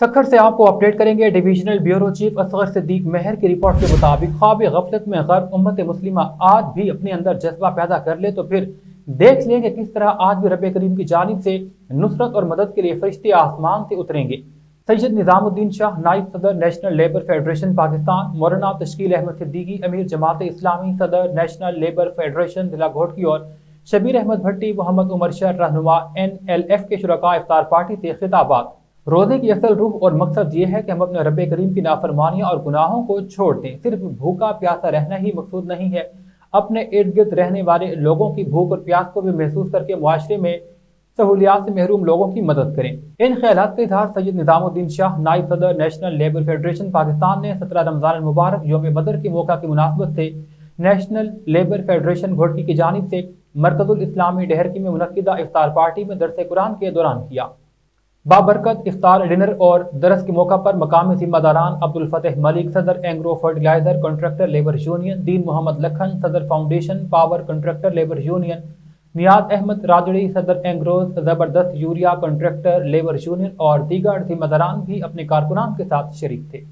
सखर से आपको अपडेट करेंगे। Divisional bureau chief Asghar Siddiq Mehar की रिपोर्ट के मुताबिक ख्वाब गफलत में गर्क उम्मत मुस्लिमा आज भी अपने अंदर जज्बा पैदा कर ले तो फिर देख लें कि किस तरह आज भी रब करीम की जानिब से नुसरत और मदद के लिए फरिश्ते आसमान से उतरेंगे। सैयद निजामुद्दीन शाह, नाइब सदर नेशनल लेबर फेडरेशन पाकिस्तान, मौलाना तशकील अहमद सिद्दीकी, अमीर जमात इस्लामी, सदर नेशनल लेबर फेडरेशन जिला घोटकी और शबीर अहमद भट्टी, मोहम्मद उमर शर, रहनुमा NLF के शुरका इफ्तार पार्टी से खिताबात। रोजे की असल रूह और मकसद ये है कि हम अपने रब करीम की नाफरमानियां और गुनाहों को छोड़ दें। सिर्फ भूखा प्यासा रहना ही मकसूद नहीं है, अपने इर्द गिर्द रहने वाले लोगों की भूख और प्यास को भी महसूस करके मुआशरे में सहूलियात से महरूम लोगों की मदद करें। इन ख्यालात का इजहार सैयद निजामुद्दीन शाह, नाइब सदर नेशनल लेबर फेडरेशन पाकिस्तान ने 17 रमजान मुबारक यौम बदर के मौका की मुनासबत से नेशनल लेबर फेडरेशन घोटकी की जानिब से मरकजुल इस्लामी डेहरकी में मुनक्किदा इफ्तार पार्टी में दरस कुरान के दौरान किया। बाबरकत इफ्तार डिनर और दरस के मौका पर मकामी जिम्मेदारान अब्दुल फतेह मलिक, सदर Engro fertiliser contractor labour union, Deen Mohammad Lakhan, सदर foundation power contractor labour union, Niaz Ahmed Rajri, सदर एंग्रोज जबरदस्त यूरिया कॉन्ट्रैक्टर लेबर यूनियन और दीगर जिम्मेदारान भी अपने कारकुनान के साथ शरीक थे।